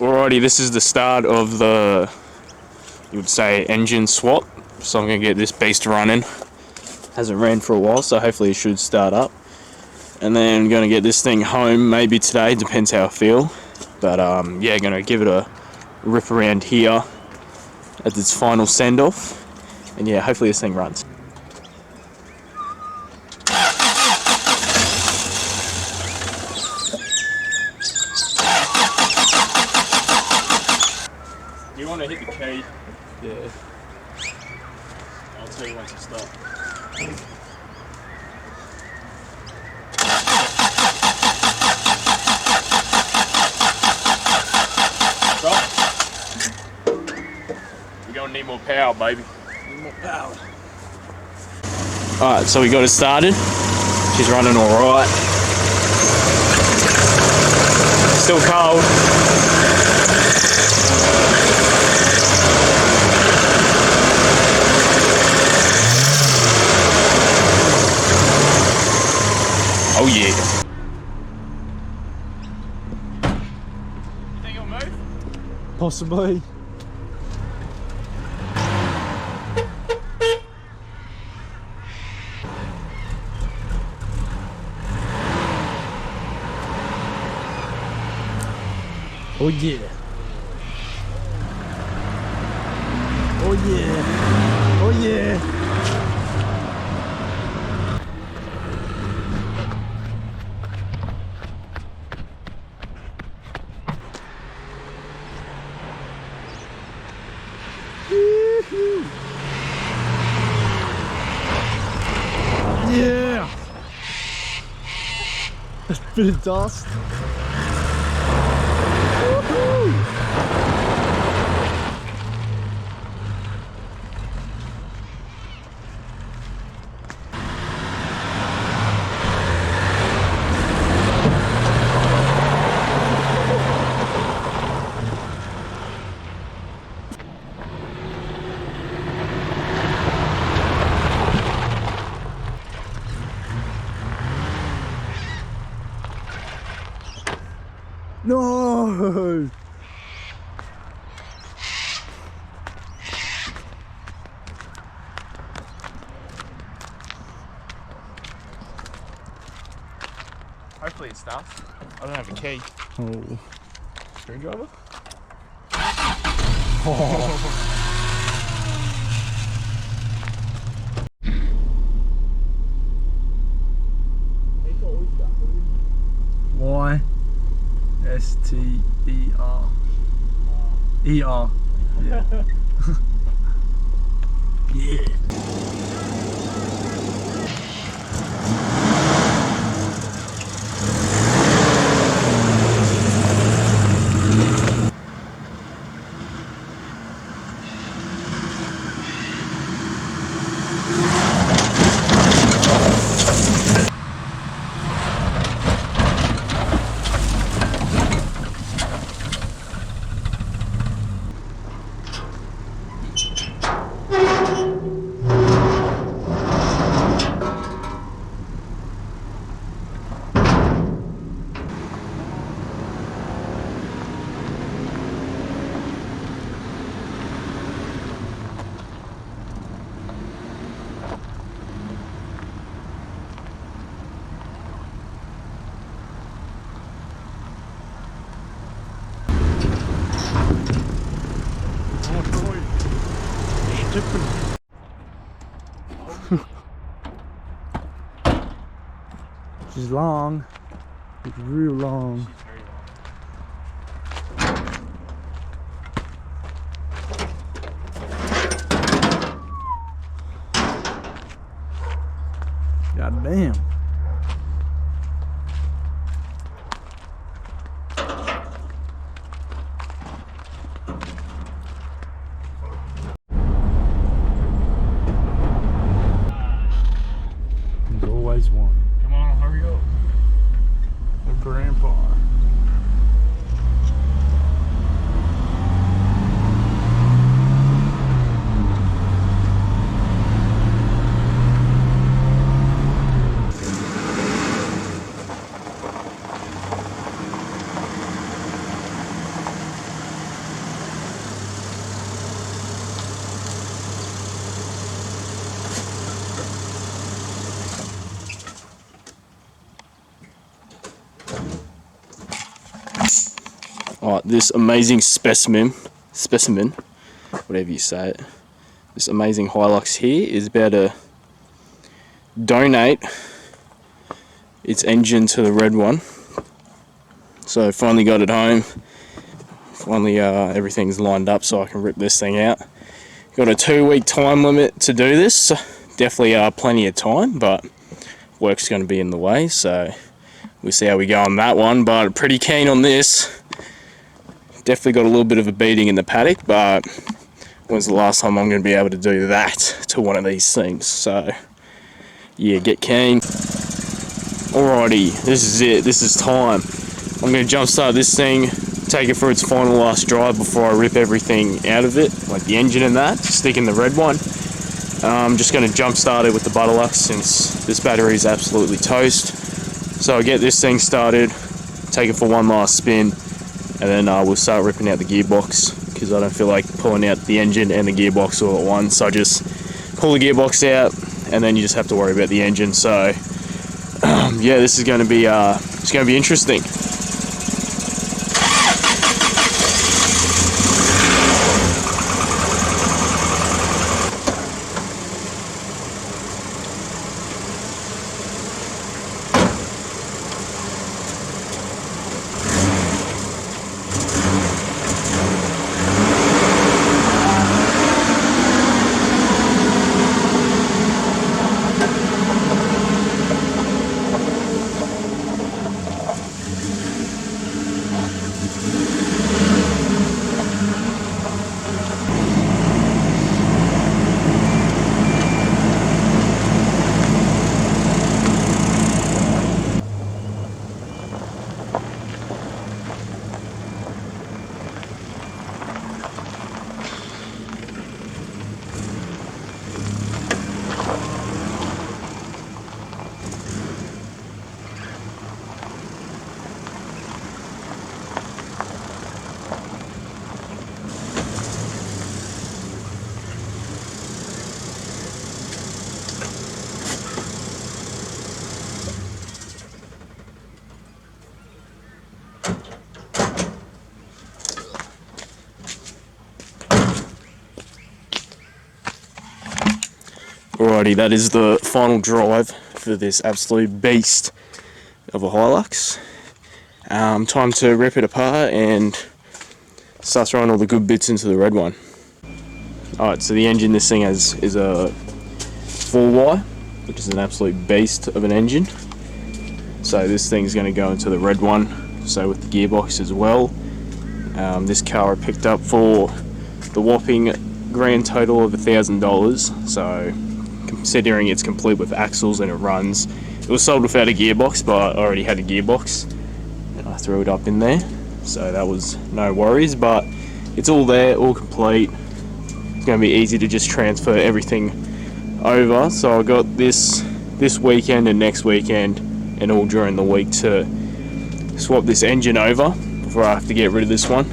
Alrighty, this is the start of the, you would say, engine swap. So I'm going to get this beast running. Hasn't ran for a while, so hopefully it should start up. And then I'm going to get this thing home, maybe today, depends how I feel. But yeah, going to give it a rip around here at its final send-off. And yeah, hopefully this thing runs. You want to hit the key? Yeah. I'll tell you once you stop. Stop. You're gonna need more power, baby. Need more power. Alright, so we got it started. She's running alright. Still cold. Oh yeah. You think it'll move? Possibly. Oh yeah. Oh yeah. Oh yeah. Yeah! A bit of dust. Woohoo! No! Hopefully it starts. I don't have a key. Oh. Screwdriver? Oh. Why? S-T-E-R. E-R. Yeah. Yeah. She's long. It's real long. God damn. There's always one. Come on, hurry up. Grandpa. Alright, this amazing specimen, whatever you say it, this amazing Hilux here is about to donate its engine to the red one. So finally got it home. Finally everything's lined up so I can rip this thing out. Got a 2-week time limit to do this. Definitely plenty of time, but work's going to be in the way, so we'll see how we go on that one. But pretty keen on this. Definitely got a little bit of a beating in the paddock, but when's the last time I'm going to be able to do that to one of these things? So yeah, get keen. Alrighty, this is it. This is time. I'm going to jump start this thing, take it for its final last drive before I rip everything out of it, like the engine and that, stick in the red one. I'm just going to jump start it with the Butterlux since this battery is absolutely toast. So I'll get this thing started, take it for one last spin, and then we'll start ripping out the gearbox, because I don't feel like pulling out the engine and the gearbox all at once. So I just pull the gearbox out, and then you just have to worry about the engine. So yeah, this is going to be it's going to be interesting. Alrighty, that is the final drive for this absolute beast of a Hilux. Time to rip it apart and start throwing all the good bits into the red one. Alright, so the engine this thing has is a 4Y, which is an absolute beast of an engine. So this thing's going to go into the red one, so with the gearbox as well. This car I picked up for the whopping grand total of $1,000, so considering it's complete with axles and it runs. It was sold without a gearbox, but I already had a gearbox and I threw it up in there, so that was no worries. But it's all there, all complete. It's going to be easy to just transfer everything over. So I got this weekend and next weekend and all during the week to swap this engine over before I have to get rid of this one.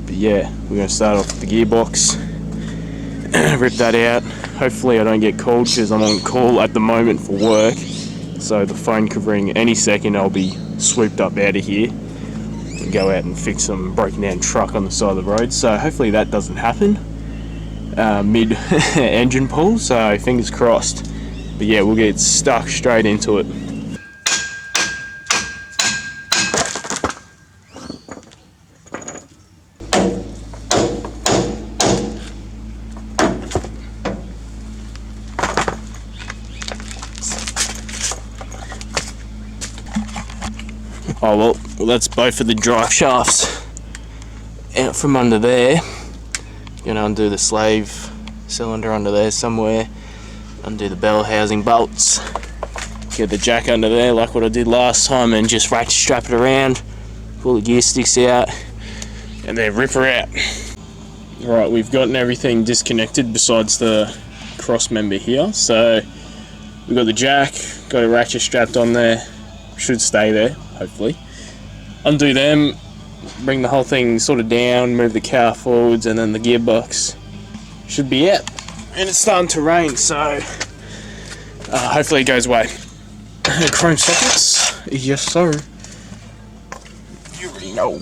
But yeah, we're going to start off with the gearbox, rip that out. Hopefully I don't get called because I'm on call at the moment for work, so the phone could ring any second. I'll be swooped up out of here and go out and fix some broken down truck on the side of the road. So hopefully that doesn't happen mid engine pull, so fingers crossed. But yeah, we'll get stuck straight into it. Oh well, that's both of the drive shafts out from under there. Gonna undo the slave cylinder under there somewhere, undo the bell housing bolts, get the jack under there like what I did last time, and just ratchet strap it around, pull the gear sticks out, and then rip her out. Alright, we've gotten everything disconnected besides the cross member here. So we've got the jack, got a ratchet strapped on there, should stay there, hopefully. Undo them, bring the whole thing sort of down, move the car forwards, and then the gearbox should be out. And it's starting to rain, so hopefully it goes away. Chrome sockets, yes sir. No.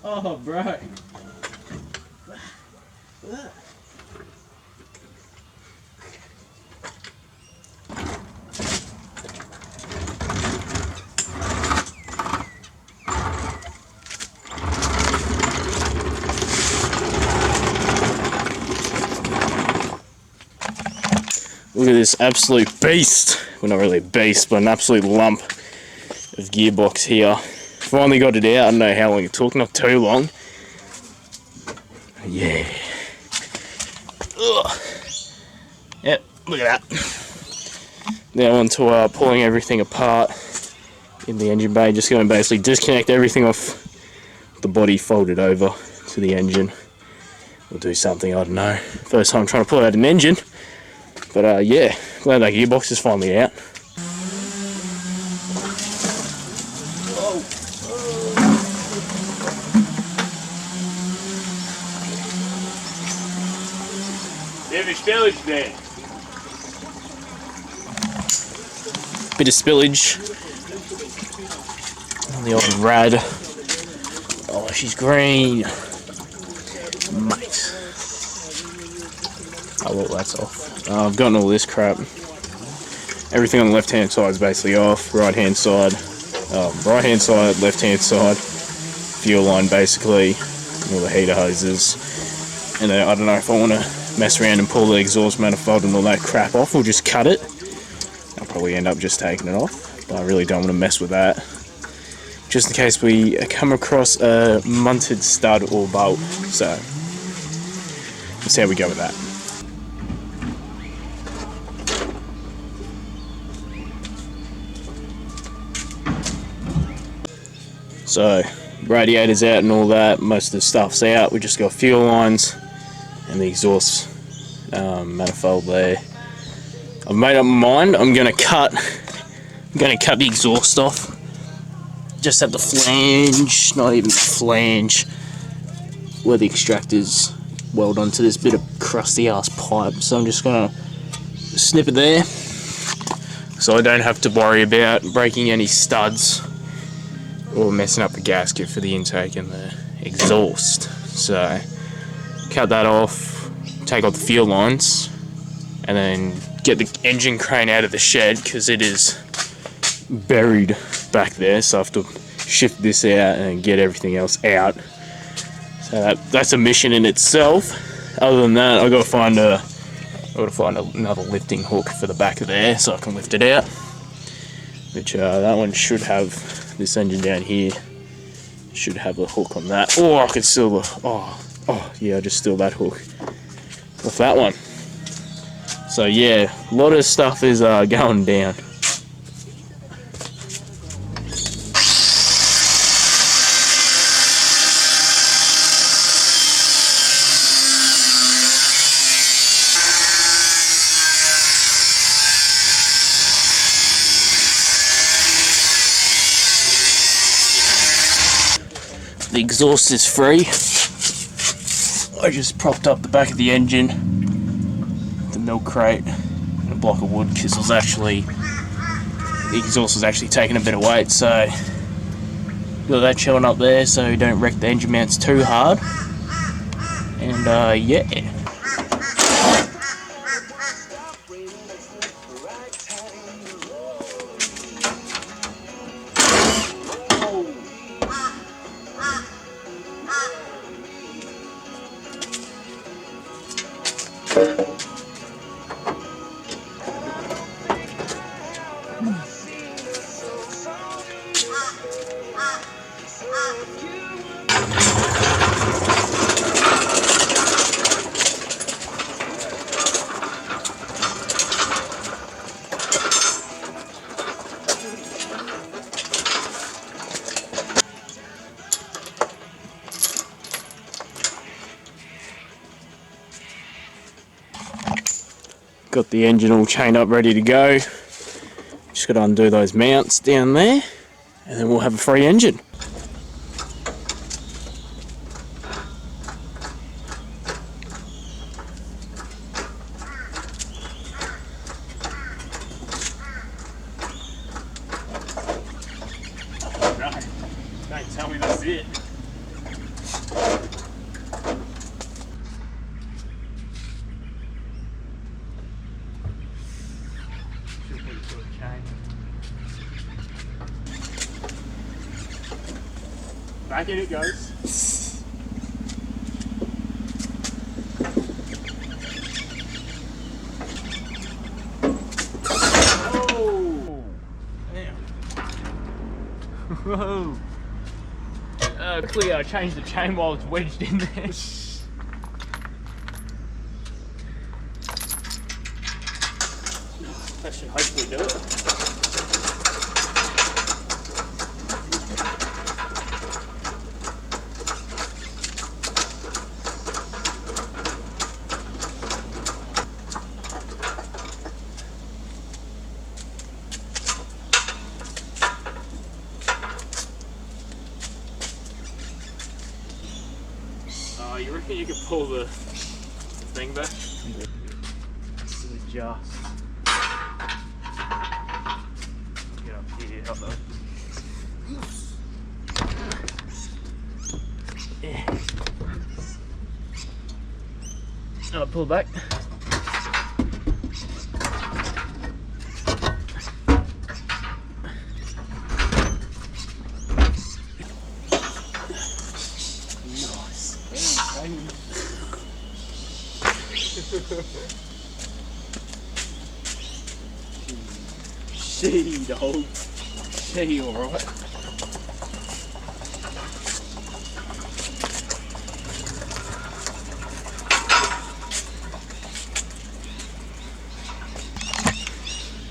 Oh, bro. Look at this absolute beast. Well, not really a beast, but an absolute lump of gearbox here. Finally got it out. I don't know how long it took, not too long. Yeah. Ugh. Yep, look at that. Now on to pulling everything apart in the engine bay. Just going to basically disconnect everything off the body, fold it over to the engine. We'll do something, I don't know. First time trying to pull out an engine. But yeah, glad that gearbox is finally out. Bit of spillage there. Bit of spillage on the old rad. Oh, she's green. Mate. Oh, well, that's off. I've gotten all this crap. Everything on the left hand side is basically off. Right hand side, left hand side. Fuel line basically. All the heater hoses. And then I don't know if I want to mess around and pull the exhaust manifold and all that crap off or just cut it. I'll probably end up just taking it off. But I really don't want to mess with that. Just in case we come across a munted stud or bolt. So, let's see how we go with that. So, radiator's out and all that, most of the stuff's out. We just got fuel lines and the exhaust manifold there. I've made up my mind. I'm gonna cut the exhaust off. Just at the flange, not even the flange, where the extractors weld onto this bit of crusty ass pipe. So I'm just gonna snip it there, so I don't have to worry about breaking any studs or messing up the gasket for the intake and the exhaust. So cut that off, take off the fuel lines, and then get the engine crane out of the shed because it is buried back there. So I have to shift this out and get everything else out. So that's a mission in itself. Other than that, I've got to find another lifting hook for the back of there so I can lift it out. Which that one should have. This engine down here should have a hook on that, or I could steal yeah, I just steal that hook off that one. So yeah, a lot of stuff is going down. The exhaust is free. I just propped up the back of the engine, the milk crate, and a block of wood because the exhaust was actually taking a bit of weight, so got that chilling up there so you don't wreck the engine mounts too hard. And yeah. Got the engine all chained up ready to go. Just got to undo those mounts down there and then we'll have a free engine. No, don't tell me that's it. Back in it goes. Oh! Damn. Whoa! Quickly I changed the chain while it's wedged in there. That should hopefully do it. You reckon you could pull the thing back? Just get up here, help though. Yeah. Oh, pull back. She, dog. She, alright.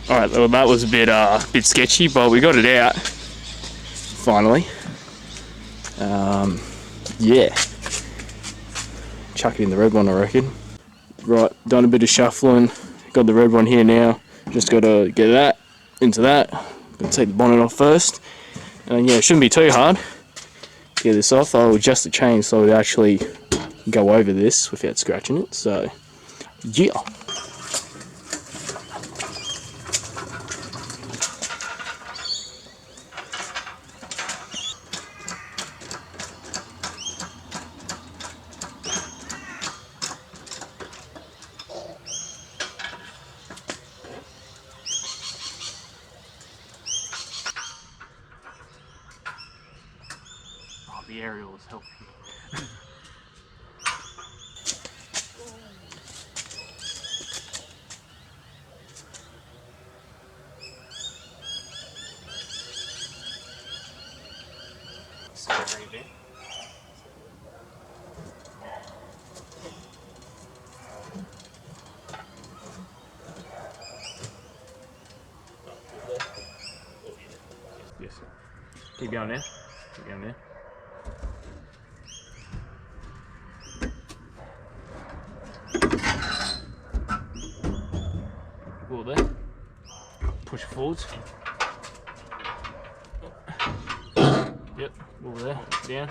Alright, well, that was a bit sketchy, but we got it out. Finally. Yeah. Chuck it in the red one, I reckon. Right, done a bit of shuffling. Got the red one here now. Just got to get that into that. Gonna take the bonnet off first. And yeah, it shouldn't be too hard. Get this off. I'll adjust the chain so it actually go over this without scratching it. So, yeah. The aerial is helping. Yes. Keep going now. Keep going now. Wall there. Push forwards. Yep, wall there. Down.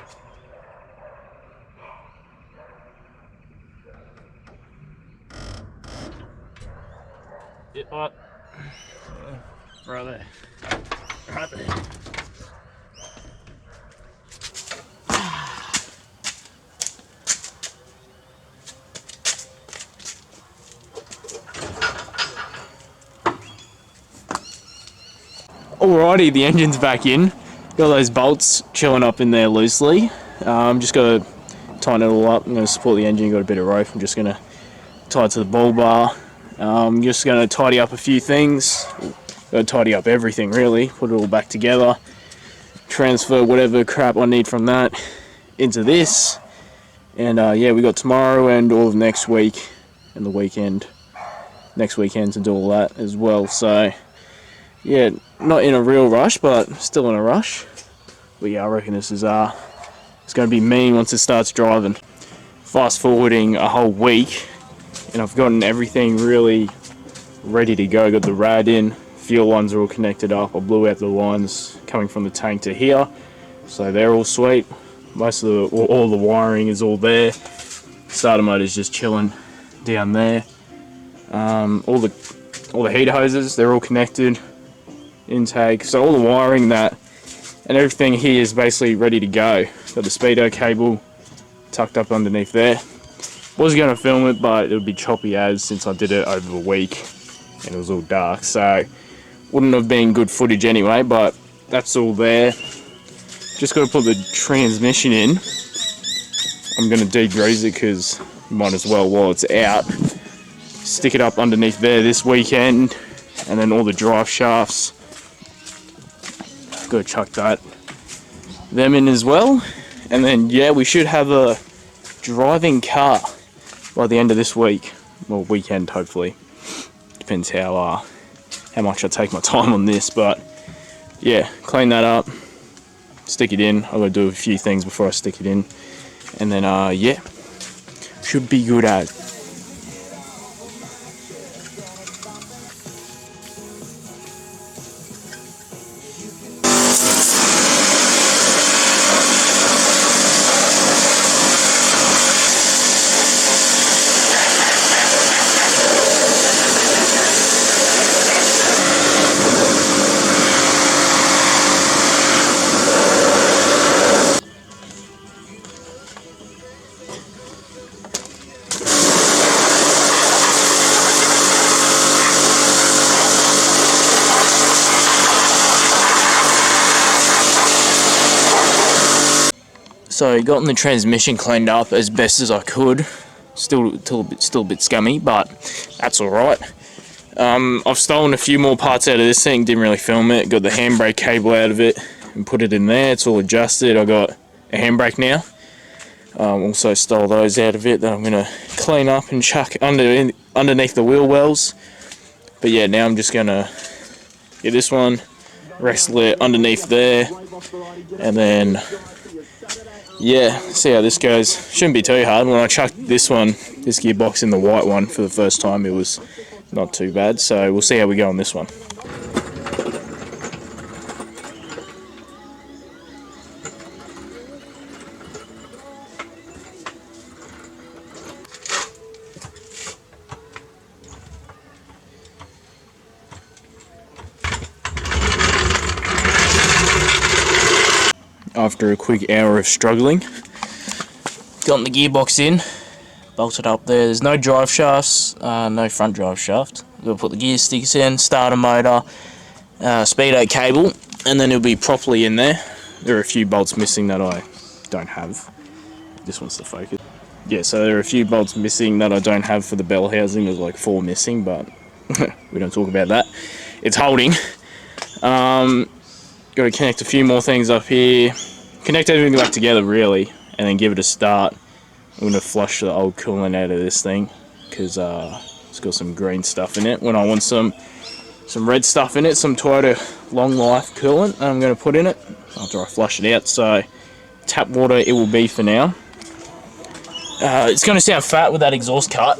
Yep, right. Right there. Right there. Alrighty, the engine's back in. Got those bolts chilling up in there loosely. Just got to tighten it all up. I'm going to support the engine. Got a bit of rope. I'm just going to tie it to the ball bar. I'm just going to tidy up a few things. Got to tidy up everything really. Put it all back together. Transfer whatever crap I need from that into this. And yeah, we got tomorrow and all of next week and the weekend. Next weekend to do all that as well. So yeah, not in a real rush, but still in a rush. But yeah, I reckon this is it's going to be mean once it starts driving. Fast forwarding a whole week, and I've gotten everything really ready to go. Got the rad in, fuel lines are all connected up. I blew out the lines coming from the tank to here, so they're all sweet. Most of all the wiring is all there. Starter motor is just chilling down there. All the heater hoses, they're all connected. Intake, so all the wiring and everything here is basically ready to go. Got the speedo cable tucked up underneath there. Was going to film it, but it would be choppy as since I did it over a week and it was all dark, so wouldn't have been good footage anyway. But that's all there. Just got to put the transmission in. I'm going to degrease it because might as well while it's out. Stick it up underneath there this weekend, and then all the drive shafts. Got to chuck them in as well, and then yeah, we should have a driving car by the end of this week, well, weekend hopefully. Depends how much I take my time on this, but yeah, clean that up, stick it in. I've got to do a few things before I stick it in, and then yeah, should be good as. So gotten the transmission cleaned up as best as I could. Still a bit scummy, but that's all right. I've stolen a few more parts out of this thing. Didn't really film it. Got the handbrake cable out of it and put it in there. It's all adjusted. I got a handbrake now. Also stole those out of it that I'm gonna clean up and chuck underneath the wheel wells. But yeah, now I'm just gonna get this one, wrestle it underneath there, and then yeah, see how this goes. Shouldn't be too hard. When I chucked this gearbox in the white one for the first time, it was not too bad. So we'll see how we go on this one. After a quick hour of struggling, gotten the gearbox in, bolted up there. There's no drive shafts, no front drive shaft. We'll put the gear sticks in, starter motor, speedo cable, and then it'll be properly in there. There are a few bolts missing that I don't have. This one's the focus. Yeah, so there are a few bolts missing that I don't have for the bell housing. There's like 4 missing, but we don't talk about that. It's holding. Got to connect a few more things up here, connect everything back together really, and then give it a start. I'm going to flush the old coolant out of this thing because it's got some green stuff in it. When I want some red stuff in it, some Toyota long life coolant, I'm going to put in it after I flush it out. So tap water it will be for now. It's going to sound fat with that exhaust cut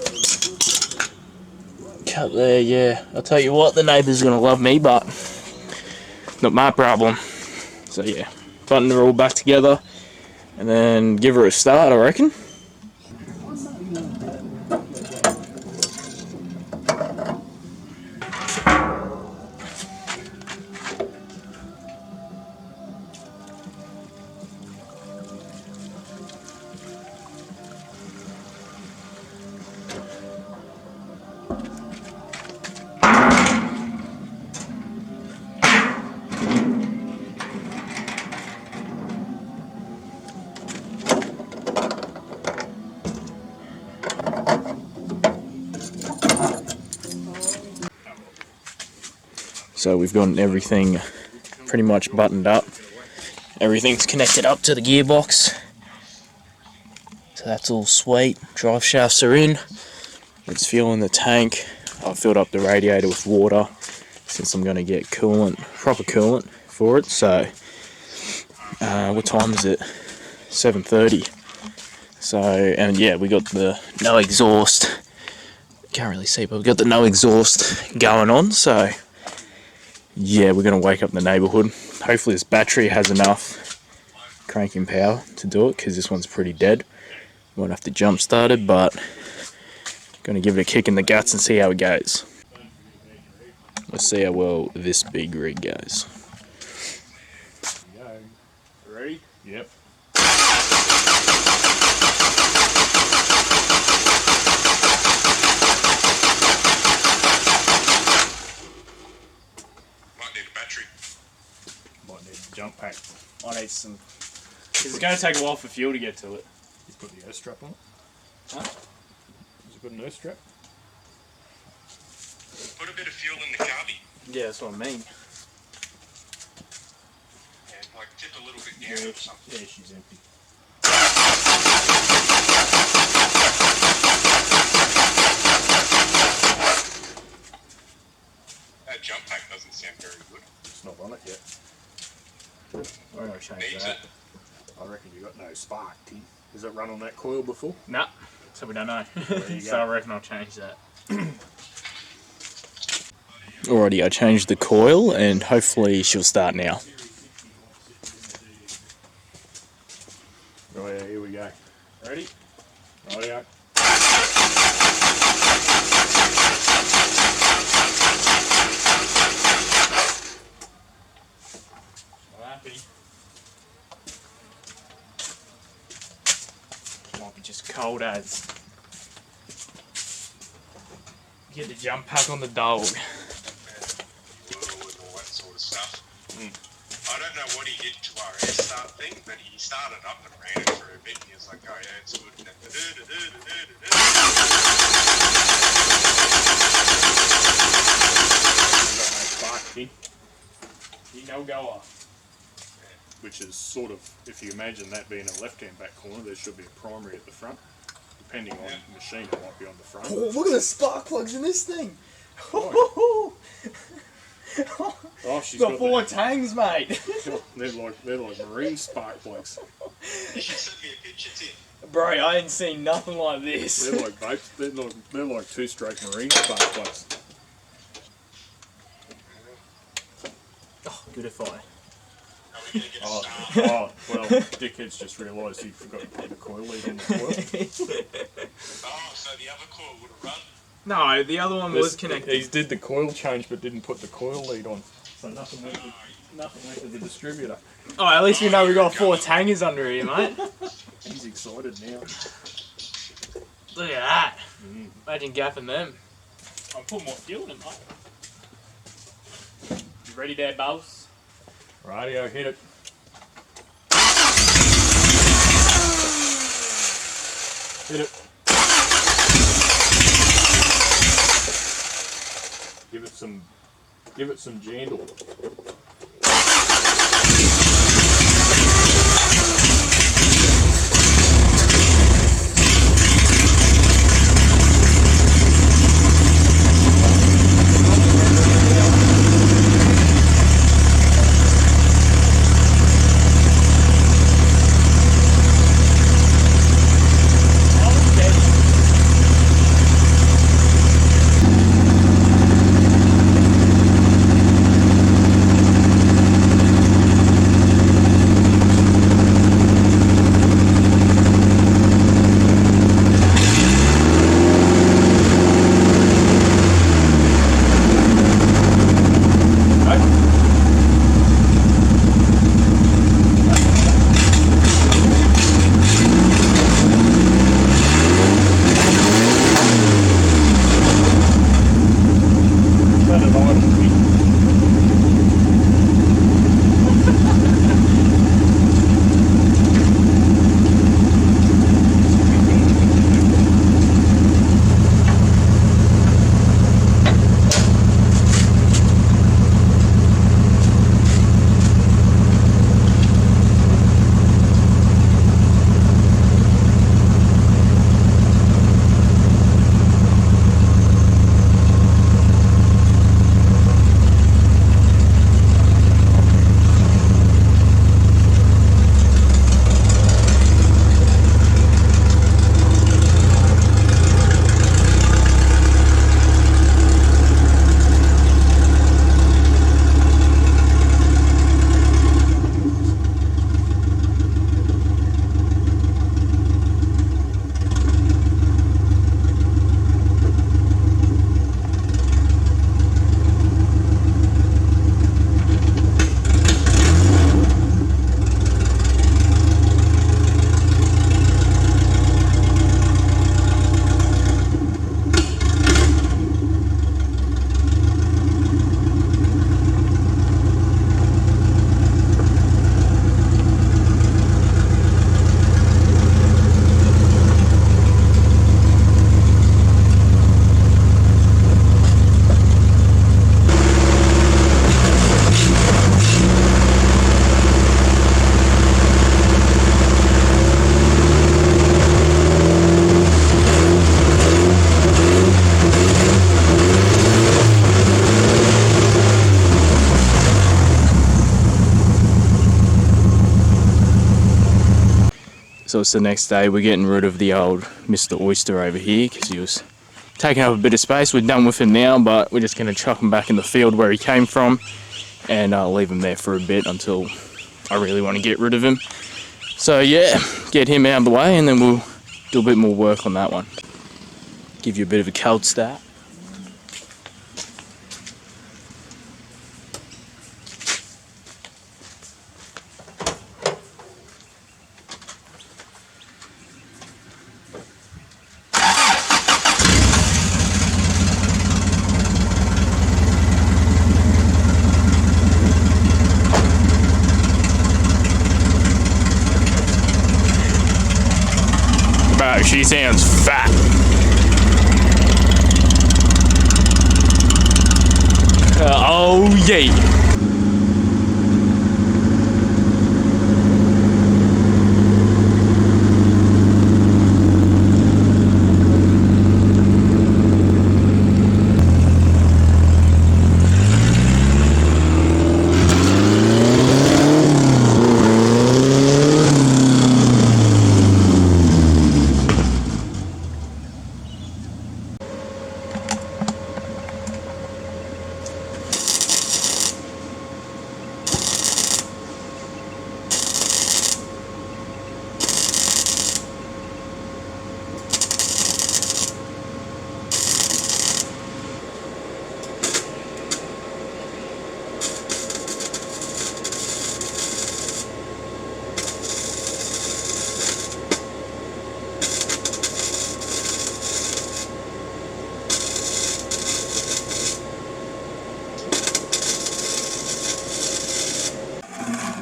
there. Yeah, I'll tell you what, the neighbours are going to love me, but not my problem. So yeah, button her all back together and then give her a start, I reckon. So we've gotten everything pretty much buttoned up. Everything's connected up to the gearbox. So that's all sweet. Drive shafts are in. It's fuel in the tank. I've filled up the radiator with water. since I'm going to get coolant, proper coolant for it. So, what time is it? 7:30. So, and yeah, we got the no exhaust. Can't really see, but we got the no exhaust going on. So, yeah, we're going to wake up the neighbourhood. Hopefully, this battery has enough cranking power to do it, because this one's pretty dead. Won't have to jump start it, but going to give it a kick in the guts and see how it goes. Let's see how well this big rig goes. Ready? Yep. Might need a battery. Might need a jump pack. I need some. Because it's going to take a while for fuel to get to it. He's put the nose strap on it. Huh? Has it got a nose strap? Put a bit of fuel in the carby. Yeah, that's what I mean. And like tip a little bit down or something. Yeah, she's empty. That jump pack doesn't sound very good. It's not on it yet. I'm going to change Needs that. it. I reckon you got no spark, Tim. Has it run on that coil before? Nah, so we don't know. you So go. I reckon I'll change that. Alrighty, I changed the coil and hopefully she'll start now. Oh yeah, here we go. Ready? Rightio. I'm happy. Might be just cold as. Get the jump pack on the dog. And all that sort of stuff. I don't know what he did to our air start thing, but he started up and ran it for a bit and he was like, oh yeah, it's good. We've got no spark, Tim. You know goer. Which is sort of, if you imagine that being a left-hand back corner, there should be a primary at the front. Depending on the machine, it might be on the front. Oh, look at the spark plugs in this thing. Oh, she's got got four the, tangs, mate. they're like marine spark plugs. You should send me a picture, Tim. Bro, I ain't seen nothing like this. They're like both. They're like two-stroke marine spark plugs. Oh, good if I. Are we going to get a Oh, star? oh, well, dickhead's just realised he forgot to put the coil lead on the coil. Oh, so the other coil would have run. No, the other one was connected. He did the coil change but didn't put the coil lead on. So nothing went to the distributor. Oh, at least we know we got four tangers under here, mate. He's excited now. Look at that. Imagine gapping them. I'll put more fuel in, mate. You ready there, Bubs? Rightio, hit it. Hit it. Give it some jandle. So it's the next day. We're getting rid of the old Mr. Oyster over here because he was taking up a bit of space. We're done with him now, but we're just going to chuck him back in the field where he came from and leave him there for a bit until I really want to get rid of him. So yeah, get him out of the way and then we'll do a bit more work on that one. Give you a bit of a cold start. Bro, she sounds fat. Oh yeah.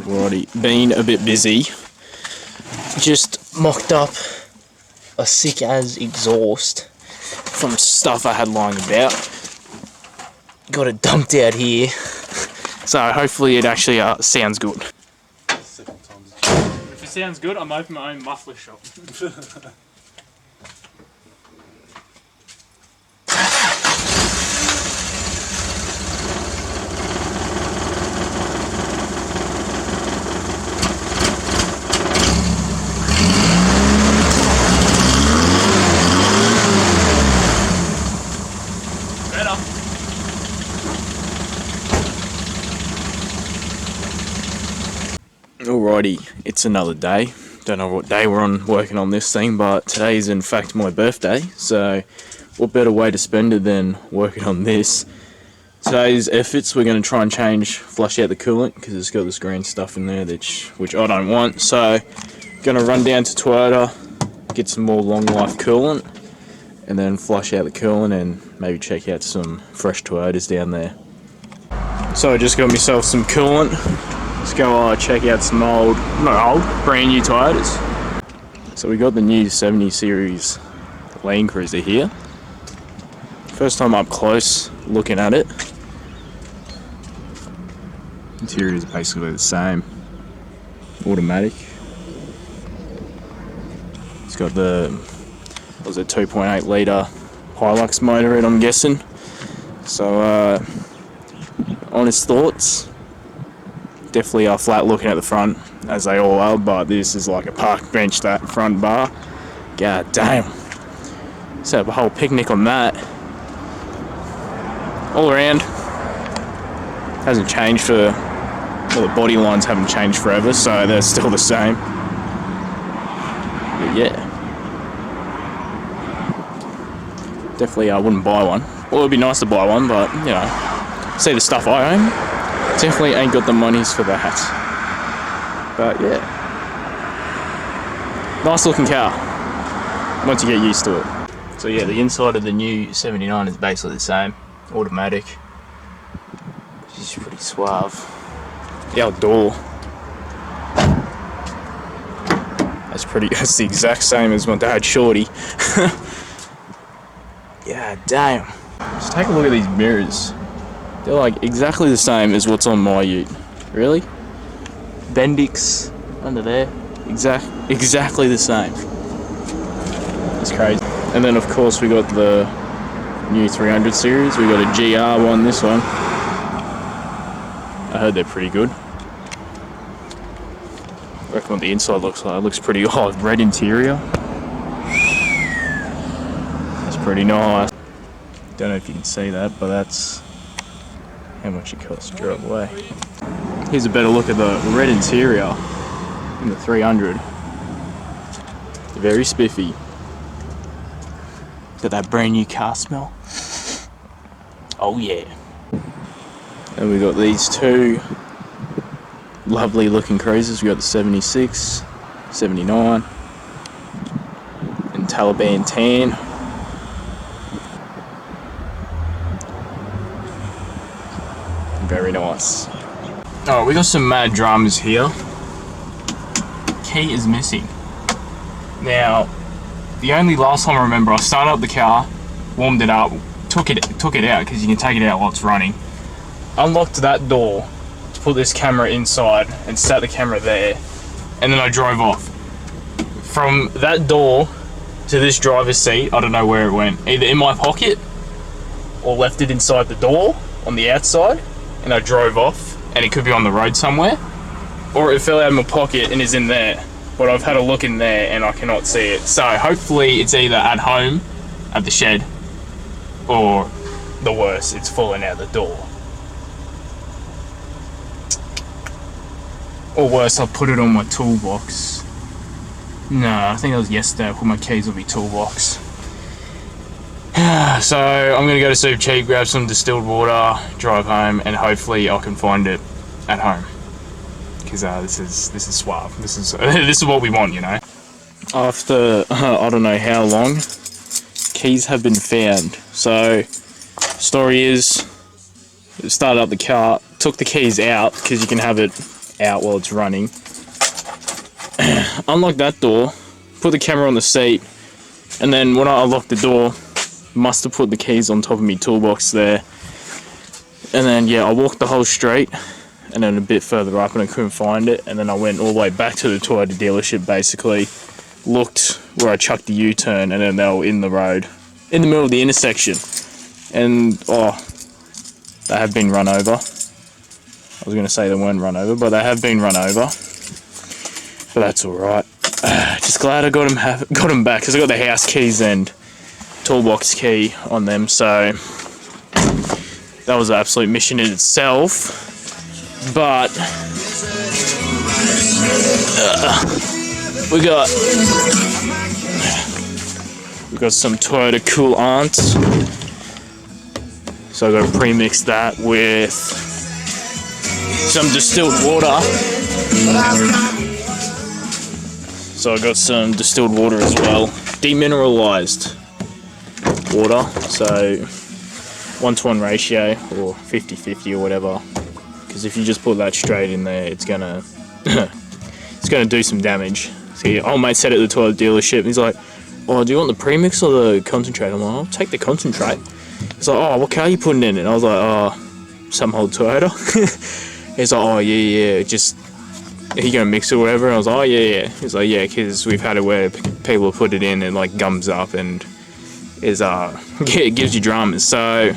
Already been a bit busy. Just mocked up a sick as exhaust from stuff I had lying about. Got it dumped out here. So hopefully it actually sounds good. If it sounds good, I'm opening my own muffler shop. Alrighty, it's another day. Don't know what day we're on working on this thing, but today is in fact my birthday, so what better way to spend it than working on this. Today's efforts, we're going to try and flush out the coolant, because it's got this green stuff in there which I don't want, so going to run down to Toyota, get some more long life coolant, and then flush out the coolant and maybe check out some fresh Toyotas down there. So I just got myself some coolant. Let's go check out some brand new Toyotas. So we got the new 70 series Land Cruiser here. First time up close looking at it. Interior is basically the same. Automatic. It's got the 2.8 litre Hilux motor in it, I'm guessing. So honest thoughts. Definitely flat looking at the front, as they all are, but this is like a park bench, that front bar. God damn. So have a whole picnic on that. All around, hasn't changed the body lines haven't changed forever, so they're still the same. But yeah. Definitely I wouldn't buy one. Well, it'd be nice to buy one, but, you know, see the stuff I own. Definitely ain't got the monies for that. But yeah. Nice looking car. Once you get used to it. So yeah, the inside of the new 79 is basically the same. Automatic. Which is pretty suave. The outdoor. That's the exact same as my dad's Shorty. Yeah, damn. Just take a look at these mirrors. They're like exactly the same as what's on my ute. Really? Bendix under there. Exactly the same. It's crazy. And then of course we got the new 300 series. We got a GR one, this one. I heard they're pretty good. reckon what the inside looks like. It looks pretty odd. Red interior. That's pretty nice. Don't know if you can see that, but that's how much it costs to drive away. Here's a better look at the red interior in the 300. Very spiffy. Got that brand new car smell. Oh yeah. And we got these two lovely looking cruisers. We got the 76, 79, and Taliban tan. Very nice. Alright, we got some mad dramas here. Key is missing. Now, the only last time I remember, I started up the car, warmed it up, took it out because you can take it out while it's running. Unlocked that door to put this camera inside and sat the camera there, and then I drove off. From that door to this driver's seat, I don't know where it went. Either in my pocket or left it inside the door on the outside, and I drove off, and it could be on the road somewhere, or it fell out of my pocket and is in there. But I've had a look in there and I cannot see it. So hopefully it's either at home, at the shed, or the worst, it's fallen out the door. Or worse, I'll put it on my toolbox. No, I think that was yesterday. I put my keys on my toolbox. So I'm gonna go to Super Cheap, grab some distilled water, drive home, and hopefully I can find it at home. Because this is suave. This is what we want, you know. After I don't know how long, keys have been found. So story is, started up the car, took the keys out because you can have it out while it's running. Unlocked that door, put the camera on the seat, and then when I unlocked the door, must have put the keys on top of my toolbox there. And then yeah, I walked the whole street, and then a bit further up, and I couldn't find it. And then I went all the way back to the Toyota dealership, basically looked where I chucked the U-turn, and then they were in the road, in the middle of the intersection. And oh, they have been run over. I was going to say they weren't run over, but they have been run over. But that's alright. Just glad I got them back, because I got the house keys and toolbox key on them, so that was an absolute mission in itself. But we got some Toyota coolant, so I got to pre-mix that with some distilled water. So I got some distilled water as well, demineralized water, so 1-to-1 ratio or 50-50 or whatever. Because if you just put that straight in there, it's gonna do some damage. So old mate said at the Toyota dealership, he's like, "Oh, do you want the premix or the concentrate?" I'm like, "I'll take the concentrate." He's like, "Oh, what car are you putting in it?" And I was like, "Oh, some old Toyota." He's like, "Oh yeah, just are you gonna mix it or whatever?" And I was like, "Oh yeah." He's like, "Yeah, because we've had it where people put it in and like gums up and it gives you dramas." So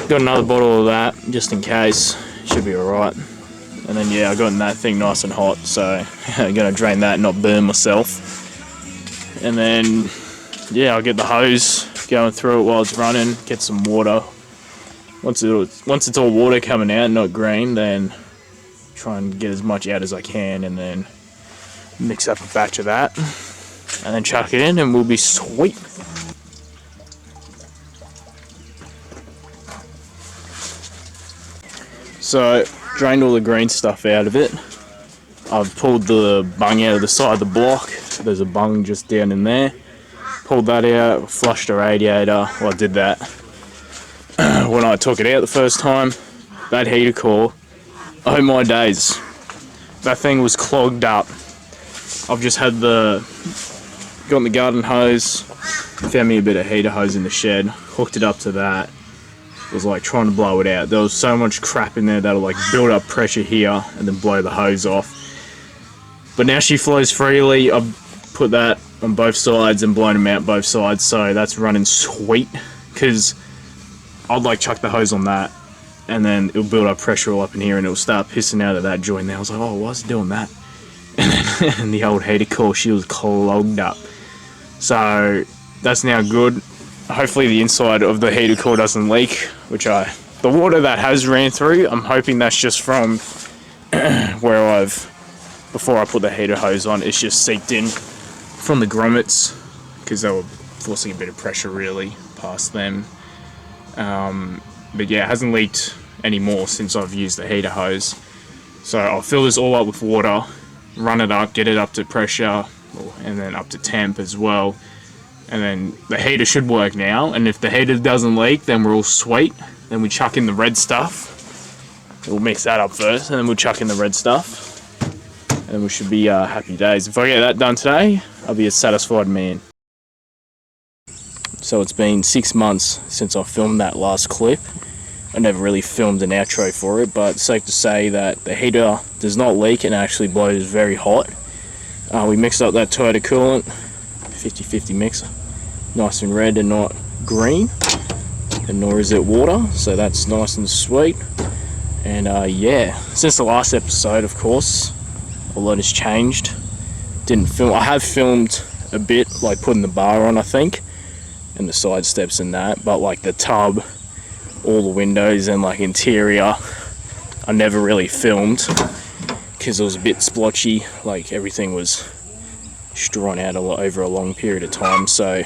got another bottle of that just in case. Should be alright. And then yeah, I got in that thing nice and hot, so I'm gonna drain that and not burn myself. And then yeah, I'll get the hose going through it while it's running, get some water. Once it's all water coming out, not green, then try and get as much out as I can, and then mix up a batch of that, and then chuck it in, and we'll be sweet. So, drained all the green stuff out of it. I've pulled the bung out of the side of the block. There's a bung just down in there. Pulled that out, flushed the radiator. Well, I did that. When I took it out the first time, that heater core, oh my days. That thing was clogged up. I've just had got the garden hose, found me a bit of heater hose in the shed, hooked it up to that. Was like trying to blow it out. There was so much crap in there that'll like build up pressure here and then blow the hose off. But now she flows freely. I've put that on both sides and blown them out both sides, so that's running sweet. Because I'd like chuck the hose on that and then it'll build up pressure all up in here and it'll start pissing out of that joint there. I was like, oh, why is it doing that? and the old heater core, she was clogged up. So that's now good. Hopefully the inside of the heater core doesn't leak, the water that has ran through, I'm hoping that's just from where before I put the heater hose on, it's just seeped in from the grommets, because they were forcing a bit of pressure really past them. But yeah, it hasn't leaked anymore since I've used the heater hose. So I'll fill this all up with water, run it up, get it up to pressure, and then up to temp as well. And then the heater should work now, and if the heater doesn't leak, then we're all sweet. Then we chuck in the red stuff. We'll mix that up first, and then we'll chuck in the red stuff. And we should be happy days. If I get that done today, I'll be a satisfied man. So it's been 6 months since I filmed that last clip. I never really filmed an outro for it, but it's safe to say that the heater does not leak and actually blows very hot. We mixed up that Toyota coolant, 50-50 mix, nice and red and not green, and nor is it water, so that's nice and sweet. And yeah, since the last episode, of course, a lot has changed. I have filmed a bit, like putting the bar on, I think, and the side steps and that, but like the tub, all the windows and like interior, I never really filmed because it was a bit splotchy, like everything was drawn out over a long period of time, so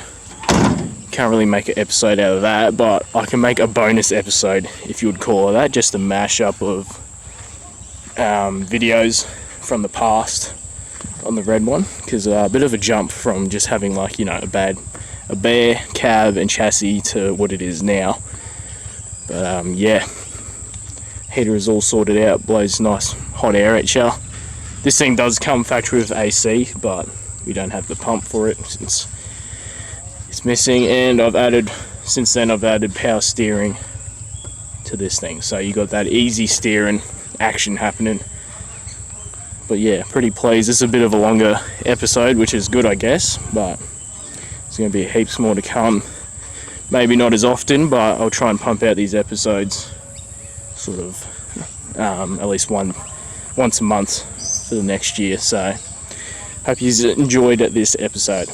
can't really make an episode out of that, but I can make a bonus episode, if you would call it that, just a mashup of videos from the past on the red one, because a bit of a jump from just having like, you know, a bare cab and chassis to what it is now. But yeah, heater is all sorted out, blows nice hot air at you. This thing does come factory with AC, but we don't have the pump for it since it's missing, and since then I've added power steering to this thing, so you got that easy steering action happening. But yeah, pretty pleased. This is a bit of a longer episode, which is good, I guess, but there's going to be heaps more to come. Maybe not as often, but I'll try and pump out these episodes sort of at least once a month for the next year. So hope you enjoyed this episode.